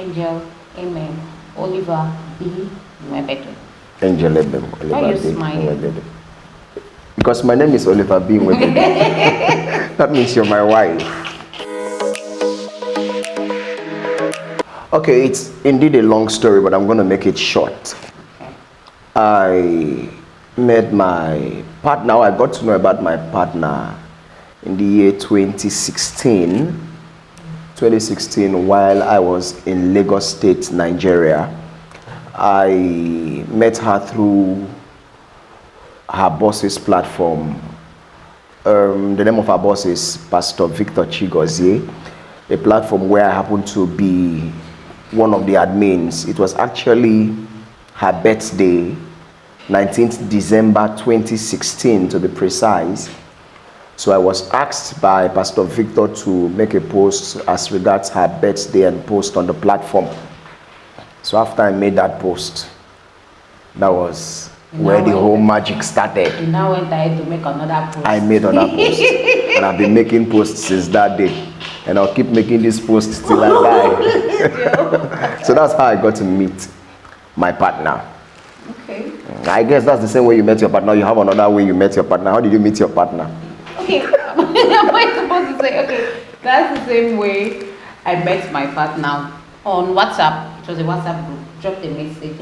Angel, amen. Olyva Nwebedu. Angel Ebem. Why are you smiling? Because my name is Olyva Nwebedu. That means you're my wife. Okay, it's indeed a long story, but I'm going to make it short. I met my partner. I got to know about my partner in the year 2016 while I was in Lagos State, Nigeria. I met her through her boss's platform. The name of her boss is Pastor Victor Chigozie, a platform where I happened to be one of the admins. It was actually her birthday, 19th December 2016 to be precise. So I was asked by Pastor Victor to make a post as regards her birthday and post on the platform. So after I made that post, that was where the whole magic started. You now went ahead to make another post. I made another post. And I've been making posts since that day. And I'll keep making these posts till I die. So that's how I got to meet my partner. Okay. I guess that's the same way you met your partner. You have another way you met your partner. How did you meet your partner? Okay. Am I supposed to say, okay, that's the same way I met my partner on WhatsApp. It was a WhatsApp group. Dropped a message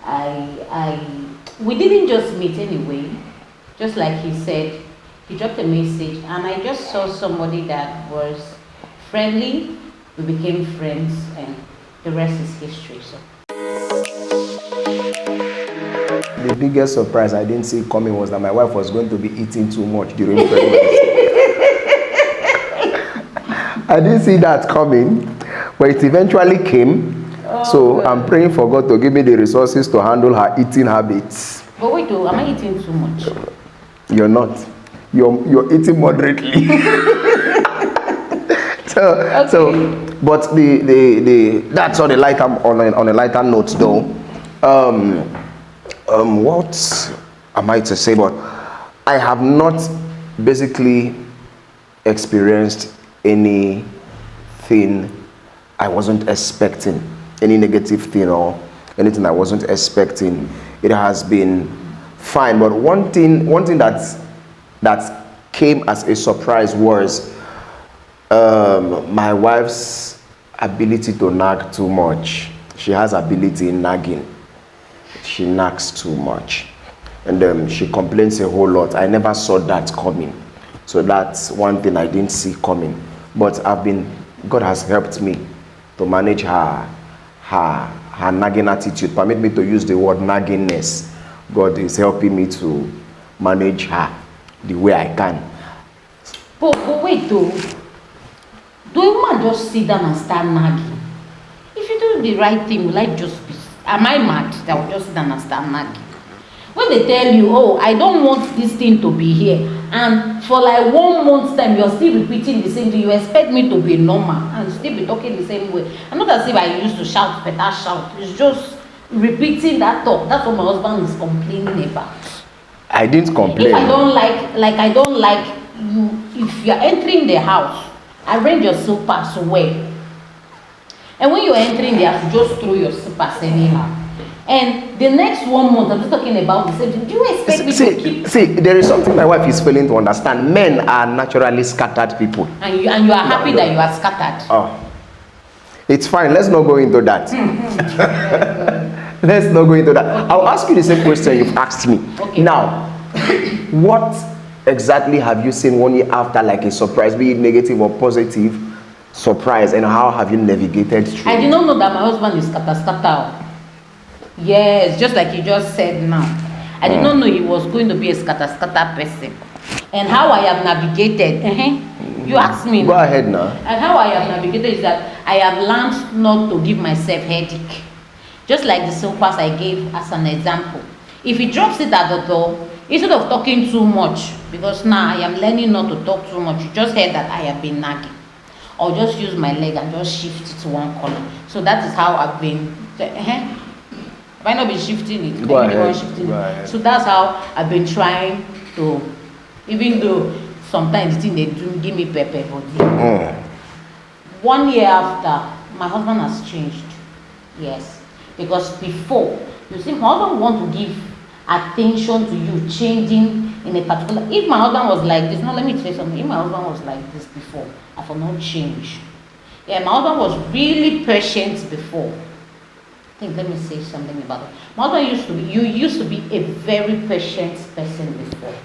and we didn't just meet anyway. Just like he said, he dropped a message and I just saw somebody that was friendly. We became friends and the rest is history. So the biggest surprise I didn't see coming was that my wife was going to be eating too much during pregnancy. I didn't see that coming, but it eventually came. So good. I'm praying for God to give me the resources to handle her eating habits. But wait, am I eating too much? You're not. You're eating moderately. But that's on a lighter note though. What am I to say? But I have not basically experienced anything I wasn't expecting, any negative thing or anything I wasn't expecting. It has been fine. But one thing that came as a surprise was my wife's ability to nag too much. She has ability in nagging. She nags too much, and she complains a whole lot. I never saw that coming, so that's one thing I didn't see coming. But God has helped me to manage her nagging attitude. Permit me to use the word naggingness. God is helping me to manage her the way I can. But wait though, do a man just sit down and start nagging? If you do the right thing, will I just be? Am I mad that will just sit down and start nagging? When they tell you, oh, I don't want this thing to be here, and for like 1 month's time you're still repeating the same thing, you expect me to be normal and still be talking the same way. And not as if I used to shout, better shout. It's just repeating that talk. That's what my husband is complaining about. I didn't complain. If I don't like you, if you're entering the house, arrange your slippers well. And when you're entering the house, you just throw your slippers anyhow. And the next 1 month, I'm just talking about the same thing. Do you expect me to keep? See, there is something my wife is failing to understand. Men are naturally scattered people. And you are happy that you are scattered. Oh, it's fine. Let's not go into that. Let's not go into that. Okay. I'll ask you the same question you've asked me. Okay. Now, what exactly have you seen 1 year after, like a surprise, be it negative or positive surprise, and how have you navigated through? I did not know that my husband is scatter. Yes, just like you just said now. I did not know he was going to be a scatter person. And how I have navigated, you asked me. Go ahead now. And how I have navigated is that I have learned not to give myself headache. Just like the slippers I gave as an example. If he drops it at the door, instead of talking too much, because now I am learning not to talk too much, you just heard that I have been nagging. Or just use my leg and just shift it to one corner. So that is how I've been. Have I not been shifting it? Go ahead. So that's how I've been trying to, even though sometimes the thing they do give me pepper body. 1 year after, my husband has changed. Yes. Because before, you see, my husband want to give attention to you changing in a particular. If my husband was like this, no, let me tell you something. If my husband was like this before, I will not change. Yeah, my husband was really patient before. I think let me say something about it. My husband used to be a very patient person before.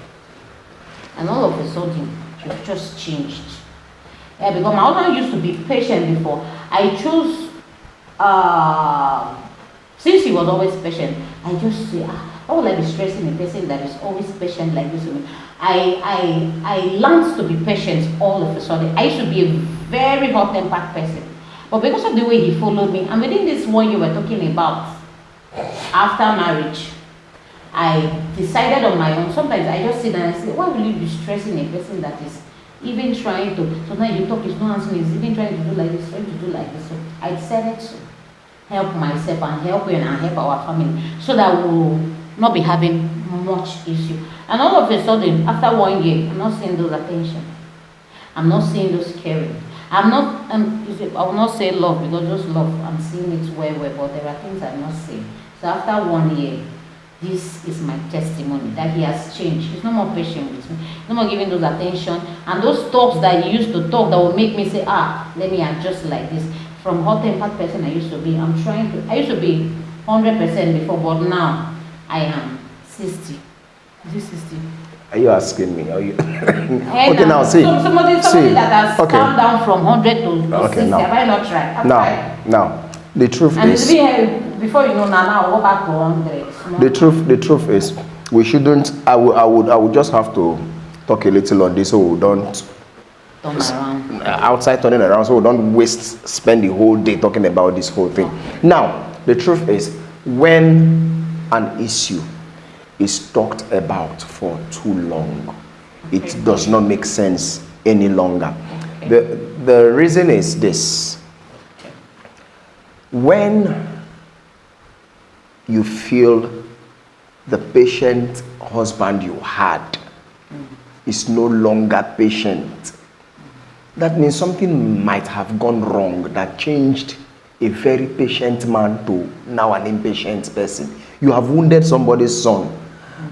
And all of a sudden, you've just changed. Yeah, because my husband used to be patient before. I chose since he was always patient, I just say, how will I be stressing a person that is always patient like this with me? I learned to be patient all of a sudden. I used to be a very hot-tempered person. But because of the way he followed me, and within this 1 year we're talking about, after marriage, I decided on my own. Sometimes I just sit down and say, why will you be stressing a person that is even trying to, sometimes you talk, he's not answering, he's even trying to do like this, trying to do like this. So I decided to help myself and help you and help our family so that we will not be having much issue. And all of a sudden, after 1 year, I'm not seeing those attention. I'm not seeing those caring. I will not say love because just love, I'm seeing it well, but there are things I'm not seeing. So after 1 year, this is my testimony that he has changed. He's no more patient with me. No more giving those attention. And those talks that he used to talk that will make me say, let me adjust like this. From hot-tempered person I used to be, I used to be 100% before, but now I am 60. Is it 60? Are you asking me? Are you? Okay, now see. Somebody that has come down from 100 to 60. Now. Have I not tried? Now, the truth and is. Before you know, now I'll go back to 100. The truth is, we shouldn't. I would just have to talk a little on this, so we don't turn around. Outside turning around, so we don't spend the whole day talking about this whole thing. Now, the truth is, when an issue is talked about for too long, it does not make sense any longer. The reason is this: when you feel the patient husband you had is no longer patient, that means something might have gone wrong that changed a very patient man to now an impatient person. You have wounded somebody's son.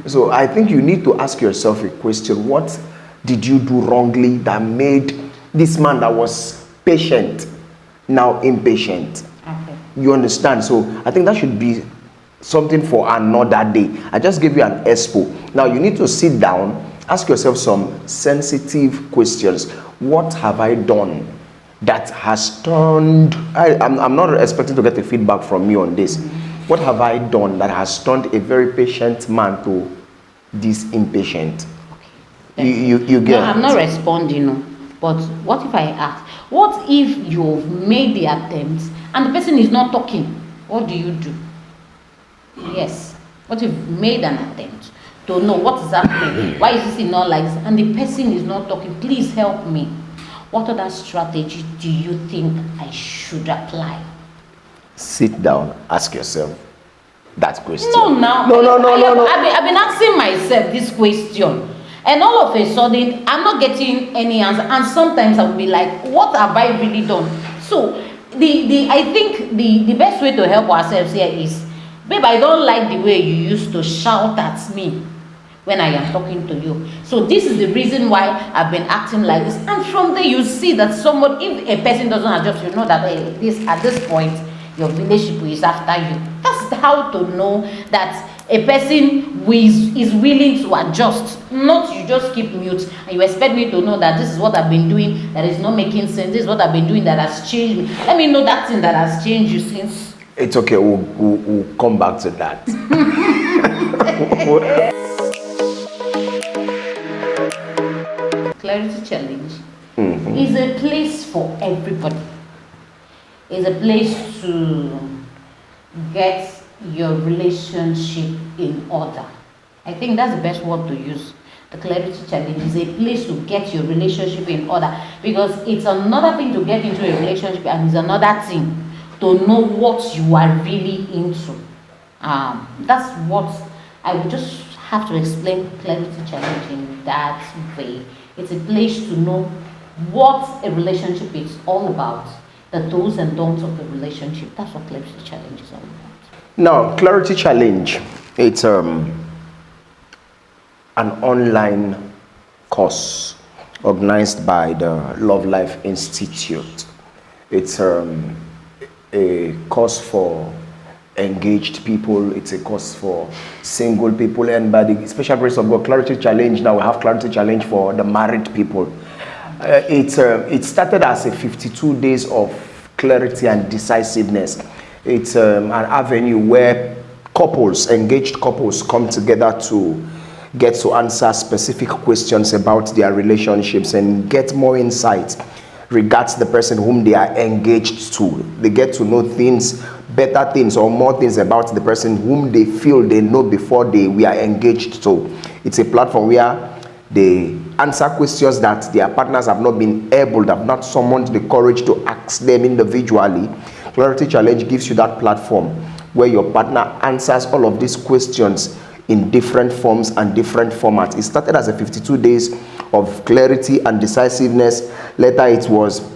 So I think you need to ask yourself a question: what did you do wrongly that made this man that was patient now impatient? Okay. You understand? So I think that should be something for another day. I just gave you an expo. Now you need to sit down, ask yourself some sensitive questions. What have I done that has turned, I'm not expecting to get a feedback from you on this. What have I done that has turned a very patient man to this impatient? Okay. You get. No, I'm not responding. No. But what if I ask? What if you've made the attempt and the person is not talking? What do you do? Yes. What if you've made an attempt to know what is happening? Why is this not like this? And the person is not talking. Please help me. What other strategy do you think I should apply? Sit down, ask yourself that question. No. I've been asking myself this question, and all of a sudden I'm not getting any answer. And sometimes I'll be like, what have I really done? So I think the best way to help ourselves here is, babe, I don't like the way you used to shout at me when I am talking to you. So this is the reason why I've been acting like this. And from there you see that if a person doesn't adjust, you know that at this point your relationship is after you. That's how to know that a person who is willing to adjust. Not you just keep mute and you expect me to know that this is what I've been doing that is not making sense. This is what I've been doing that has changed me. Let me know that thing that has changed you since. It's okay, we'll come back to that. Clarity Challenge is a place for everybody. It's a place to get your relationship in order. I think that's the best word to use. The Clarity Challenge is a place to get your relationship in order, because it's another thing to get into a relationship and it's another thing to know what you are really into. That's what I would just have to explain Clarity Challenge in that way. It's a place to know what a relationship is all about. the do's and don'ts of the relationship. That's what Clarity Challenge is all about. Now, Clarity Challenge, it's an online course organized by the LoveLIFE Institute. It's a course for engaged people. It's a course for single people, and by the special grace of God, Clarity Challenge, now we have Clarity Challenge for the married people. It started as a 52 days of clarity and decisiveness. It's an avenue where couples, engaged couples, come together to get to answer specific questions about their relationships and get more insight regards the person whom they are engaged to. They get to know things, better things or more things about the person whom they feel they know before they were engaged to. It's a platform where they answer questions that their partners have not been able, have not summoned the courage to ask them individually. Clarity Challenge gives you that platform where your partner answers all of these questions in different forms and different formats. It started as a 52 days of clarity and decisiveness. Later it was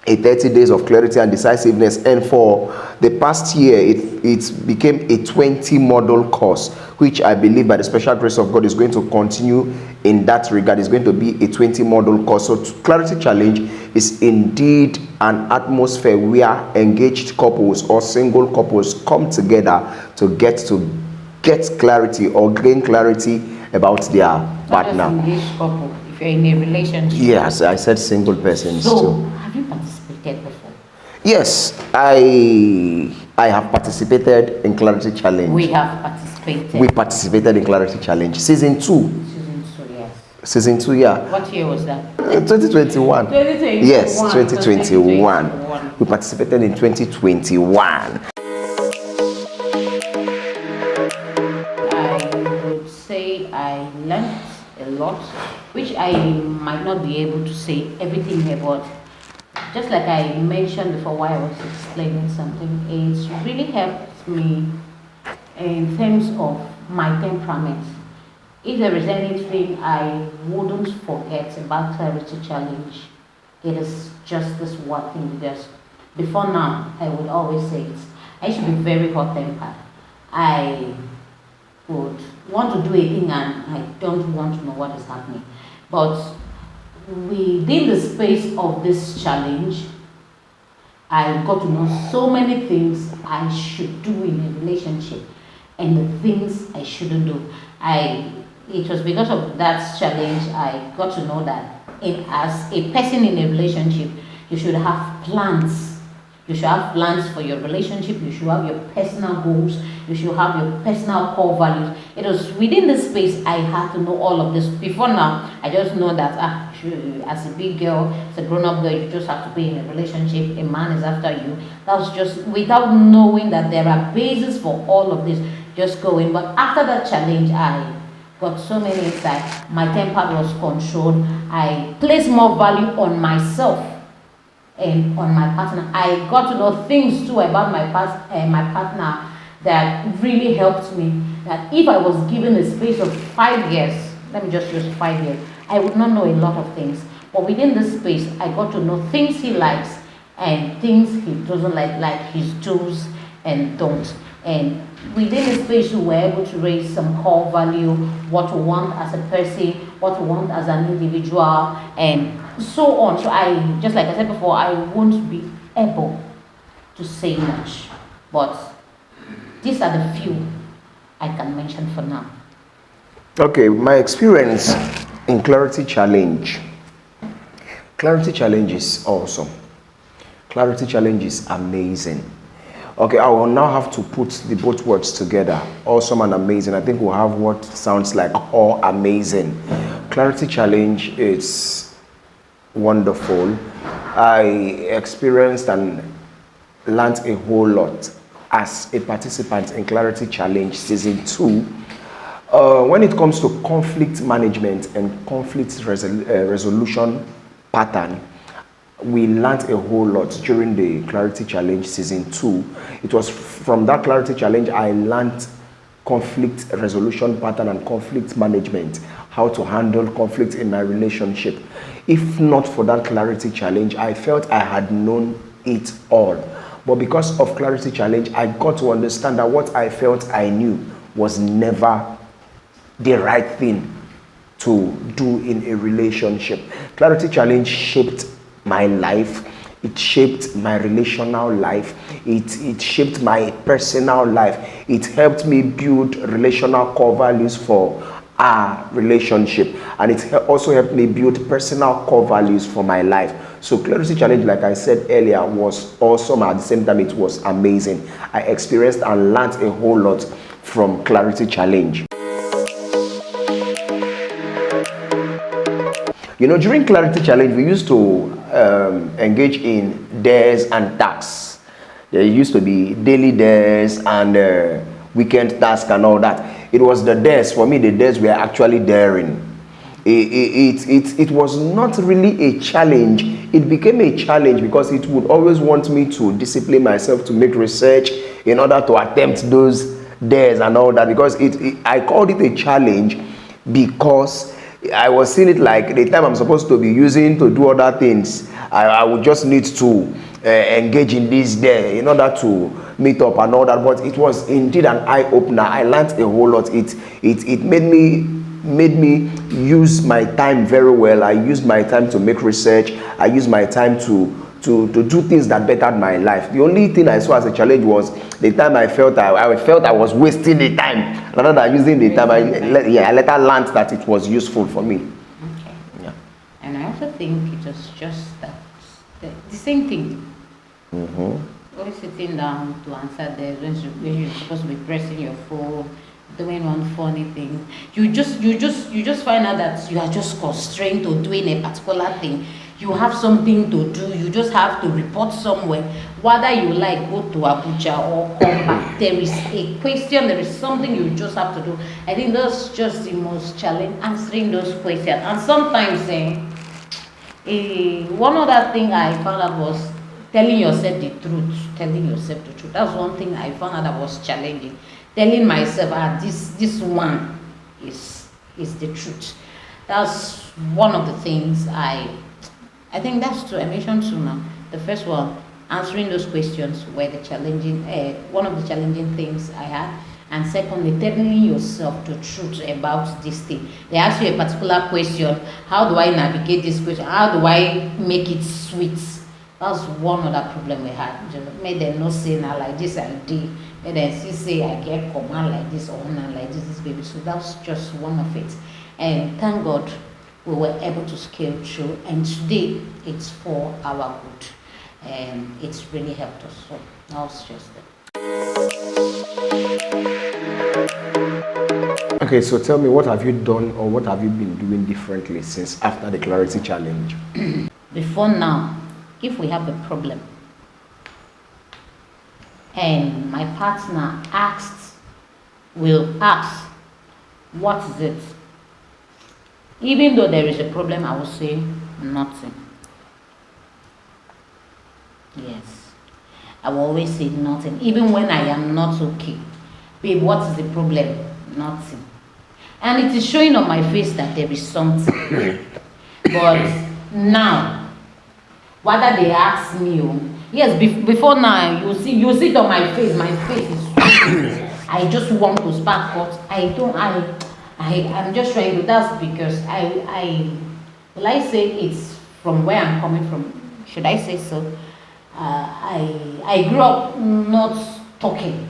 a 30 days of clarity and decisiveness, and for the past year it became a 20 model course, which I believe by the special grace of God is going to continue in that regard. It's going to be a 20 model course. So Clarity Challenge is indeed an atmosphere where engaged couples or single couples come together to get clarity or gain clarity about their partner. Not just engaged couple, if you're in a relationship. Yes, I said single persons so, too. have you participated before? Yes, I have participated in Clarity Challenge. We have participated. We participated in Clarity Challenge. Season 2. Season 2, yes. Season 2, yeah. What year was that? 2021. 2021. Yes, 2021. We participated in 2021. I learned a lot, which I might not be able to say everything here, but just like I mentioned before while I was explaining something, it's really helped me in terms of my temperament. If there is anything I wouldn't forget about Clarity Challenge, it is just this one thing, because before now, I would always say it. I should be very hot-tempered. I would want to do a thing and I don't want to know what is happening. But within the space of this challenge, I got to know so many things I should do in a relationship and the things I shouldn't do. It was because of that challenge I got to know that as a person in a relationship, you should have plans. You should have plans for your relationship. You should have your personal goals. You should have your personal core values. It was within this space I had to know all of this. Before now, I just know that as a big girl, as a grown-up girl, you just have to be in a relationship. A man is after you. That was just without knowing that there are bases for all of this. Just going. But after that challenge, I got so many insights. My temper was controlled. I placed more value on myself and on my partner. I got to know things too about my partner that really helped me. That if I was given a space of 5 years, let me just use 5 years, I would not know a lot of things. But within this space, I got to know things he likes and things he doesn't like his do's and don'ts. And within the space, we were able to raise some core value, what we want as a person, what we want as an individual, and so on. So I, just like I said before, I won't be able to say much, but these are the few I can mention for now. Okay, my experience in Clarity Challenge. Clarity Challenge is awesome. Clarity Challenge is amazing. Okay, I will now have to put the both words together. Awesome and amazing. I think we'll have what sounds like all amazing. Clarity Challenge is wonderful. I experienced and learned a whole lot as a participant in Clarity Challenge Season 2. When it comes to conflict management and conflict resolution pattern, we learned a whole lot during the Clarity Challenge Season 2. It was from that Clarity Challenge I learned conflict resolution pattern and conflict management, how to handle conflict in my relationship. If not for that Clarity Challenge, I felt I had known it all. But because of Clarity Challenge, I got to understand that what I felt I knew was never the right thing to do in a relationship. Clarity Challenge shaped my life. It shaped my relational life. It shaped my personal life. It helped me build relational core values for our relationship, and it also helped me build personal core values for my life. So Clarity Challenge, like I said earlier, was awesome. At the same time, it was amazing. I experienced and learned a whole lot from Clarity Challenge. You know, during Clarity Challenge, we used to engage in dares and tasks. There used to be daily dares and weekend tasks and all that. It was the dares. For me, the dares were actually daring. It was not really a challenge. It became a challenge because it would always want me to discipline myself to make research in order to attempt those dares and all that, because I called it a challenge because I was seeing it like the time I'm supposed to be using to do other things. I would just need to engage in this day in order to meet up and all that. But it was indeed an eye-opener. I learned a whole lot. It made me use my time very well. I used my time to make research. I used my time to do things that bettered my life. The only thing I saw as a challenge was the time I felt I was wasting the time rather than using the time. I later learned that it was useful for me. Okay. Yeah. And I also think it was just that the same thing. Always sitting down to answer there when you're supposed to be pressing your phone, doing one funny thing. You just find out that you are just constrained to doing a particular thing. You have something to do. You just have to report somewhere. Whether you like go to Abuja or come back, there is a question. There is something you just have to do. I think that's just the most challenge, answering those questions. And sometimes, one other thing I found out was telling yourself the truth. Telling yourself the truth. That's one thing I found out that was challenging. Telling myself, this one is the truth. That's one of the things I think that's two. I mentioned two now. The first one, answering those questions were the challenging, one of the challenging things I had. And secondly, telling yourself the truth about this thing. They ask you a particular question. How do I navigate this question? How do I make it sweet? That's one other problem we had. Made them not say now like this I did. Made them say I get command like this or not like this baby. So that's just one of it. And thank God we were able to scale through, and today it's for our good, and it's really helped us. So that's just it. Okay, so tell me, what have you done or what have you been doing differently since after the Clarity Challenge? Before now, if we have a problem and my partner will ask, what is it? Even though there is a problem, I will say nothing. Yes. I will always say nothing. Even when I am not okay. Babe, what is the problem? Nothing. And it is showing on my face that there is something. But now, whether they ask me, yes, before now, you see it on my face. My face is I just want to spark, but I'm just trying to. That's because will I say it's from where I'm coming from? Should I say so? I grew up not talking,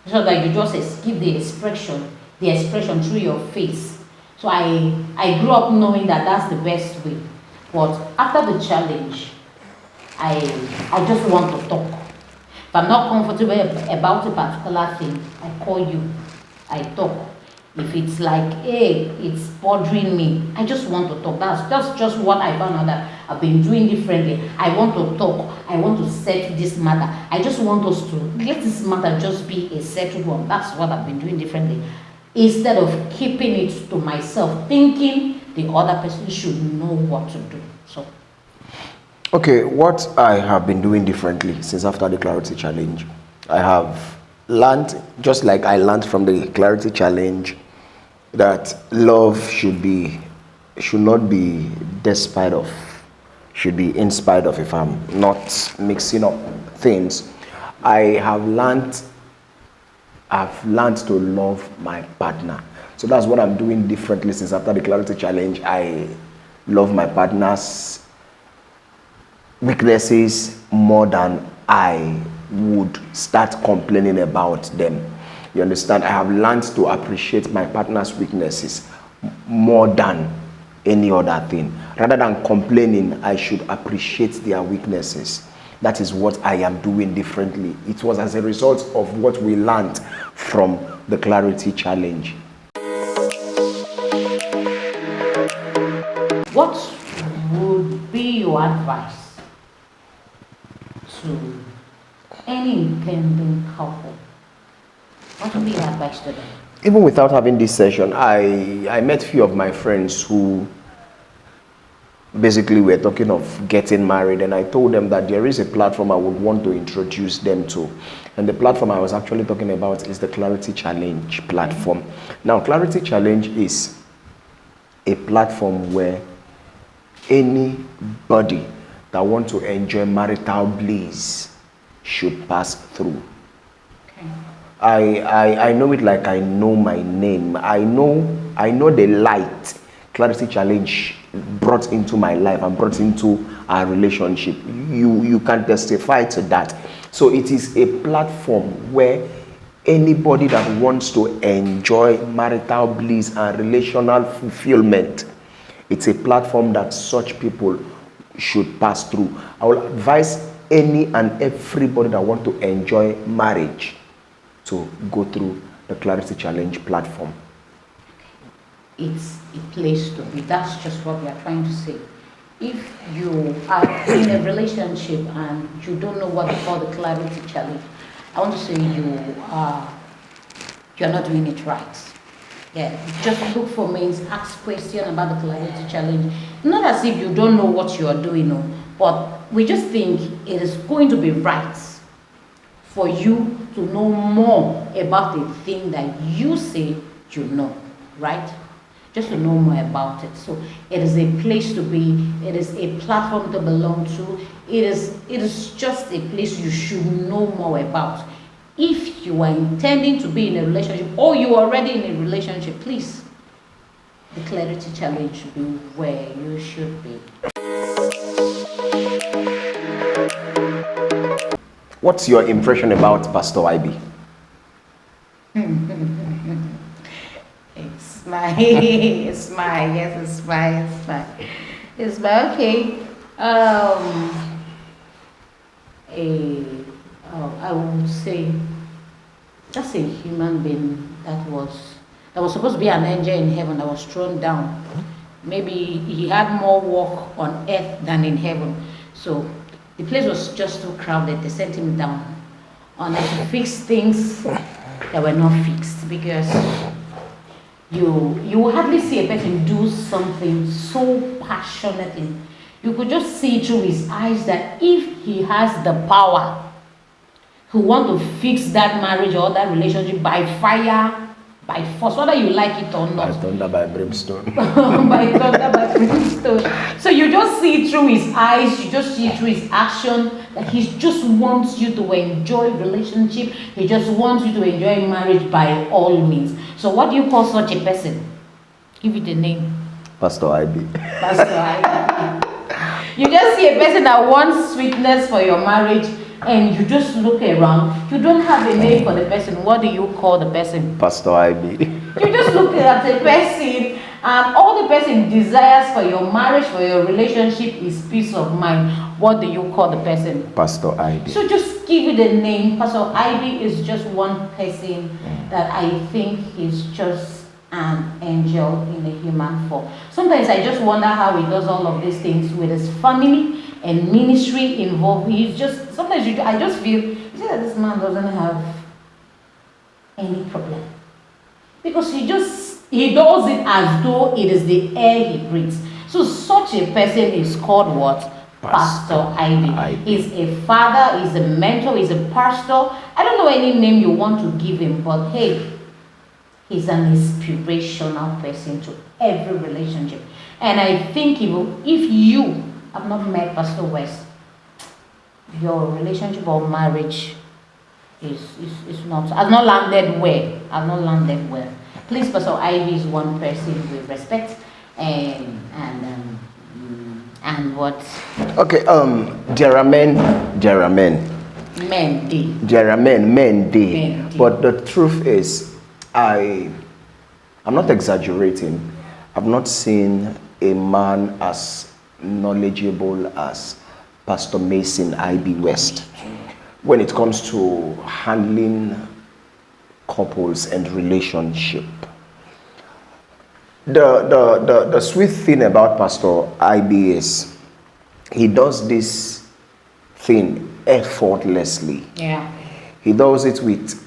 so that you just give the expression through your face. So I grew up knowing that that's the best way. But after the challenge, I just want to talk. If I'm not comfortable about a particular thing, I call you, I talk. If it's like, hey, it's bothering me, I just want to talk. That's just what I found out that I've been doing differently. I want to talk. I want to settle this matter. I just want us to let this matter just be a settled one. That's what I've been doing differently. Instead of keeping it to myself, thinking the other person should know what to do. So. Okay, what I have been doing differently since after the Clarity Challenge, I have learned, just like I learned from the Clarity Challenge, that love should not be despite of should be in spite of if I'm not mixing up things. I've learned to love my partner. So that's what I'm doing differently since after the Clarity Challenge. I love my partner's weaknesses more than I would start complaining about them. You understand? I have learned to appreciate my partner's weaknesses more than any other thing. Rather than complaining, I should appreciate their weaknesses. That is what I am doing differently. It was as a result of what we learned from the Clarity Challenge. What would be your advice to any intending couple? What would be your advice to them? Even without having this session, I met a few of my friends who basically were talking of getting married, and I told them that there is a platform I would want to introduce them to. And the platform I was actually talking about is the Clarity Challenge platform. Now, Clarity Challenge is a platform where anybody that wants to enjoy marital bliss should pass through. Okay. I know it like I know my name. I know the light Clarity Challenge brought into my life and brought into our relationship. You can testify to that. So it is a platform where anybody that wants to enjoy marital bliss and relational fulfillment, it's a platform that such people should pass through. I will advise any and everybody that want to enjoy marriage to go through the Clarity Challenge platform. It's a place to be. That's just what we are trying to say. If you are in a relationship and you don't know what they call the Clarity Challenge, I want to say you're not doing it right. Yeah, just look for means, ask questions about the Clarity Challenge. Not as if you don't know what you are doing, no, but we just think it is going to be right for you to know more about the thing that you say you know, right? Just to know more about it. So it is a place to be, it is a platform to belong to, it is just a place you should know more about. If you are intending to be in a relationship or you are already in a relationship, please, the Clarity Challenge should be where you should be. What's your impression about Pastor IB? It's my okay. I would say that's a human being that was supposed to be an angel in heaven that was thrown down. Maybe he had more work on earth than in heaven. So the place was just too crowded. They sent him down on to fix things that were not fixed, because you will hardly see a person do something so passionately. You could just see through his eyes that if he has the power, he want to fix that marriage or that relationship by fire, by force, whether you like it or not. By thunder, by brimstone. By thunder, by brimstone. So you just see through his eyes, you just see through his action that he just wants you to enjoy relationship. He just wants you to enjoy marriage by all means. So what do you call such a person? Give it a name. Pastor IB. Pastor IB. You just see a person that wants sweetness for your marriage, and you just look around. You don't have a name for the person. What do you call the person? Pastor IB. You just look at the person, and all the person desires for your marriage, for your relationship is peace of mind. What do you call the person? Pastor IB. So just give it a name. Pastor IB is just one person that I think is just an angel in a human form. Sometimes I just wonder how he does all of these things with his family and ministry involved. He's just, sometimes I just feel that this man doesn't have any problem, because he does it as though it is the air he breathes. So such a person is called what? Pastor IB. He's a father, he's a mentor, he's a pastor. I don't know any name you want to give him, but hey, he's an inspirational person to every relationship. And I think if you I've not met Pastor West. Your relationship or marriage is not, has not landed well. I've not landed well. Please, Pastor Ivy is one person we respect and what? Okay, there are men. Men day. There are men day. But the truth is, I'm not exaggerating. I've not seen a man as knowledgeable as Pastor Mason I.B. West when it comes to handling couples and relationship. The sweet thing about Pastor IB is he does this thing effortlessly. Yeah. He does it with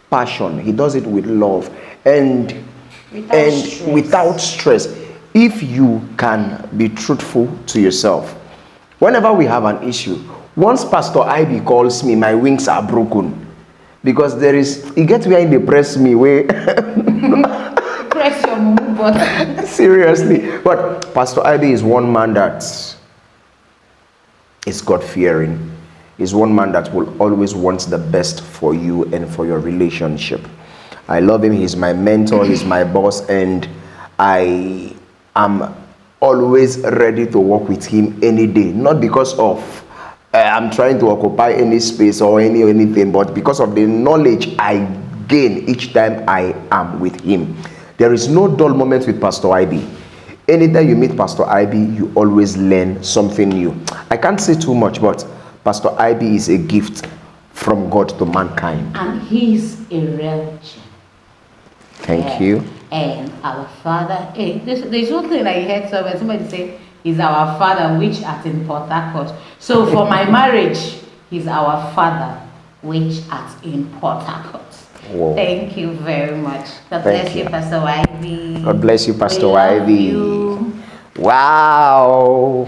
passion. He does it with love and without stress. If you can be truthful to yourself, whenever we have an issue, once Pastor IB calls me, my wings are broken because he gets where they press me where press your mumu button. Seriously. But Pastor IB is one man that is God-fearing. He's one man that will always want the best for you and for your relationship. I love him. He's my mentor. He's my boss. And I am always ready to work with him any day. Not because of I'm trying to occupy any space or anything, but because of the knowledge I gain each time I am with him. There is no dull moment with Pastor IB. Anytime you meet Pastor IB, you always learn something new. I can't say too much, but Pastor IB is a gift from God to mankind. And he's a real gem. Thank you. And our Father, there's one thing I heard somebody say, he's our Father which art in Port Harcourt. So for my marriage, he's our Father which art in Port Harcourt. Whoa. Thank you very much. God bless you, Pastor Ivy. God bless you, Pastor We love Ivy. you. Wow.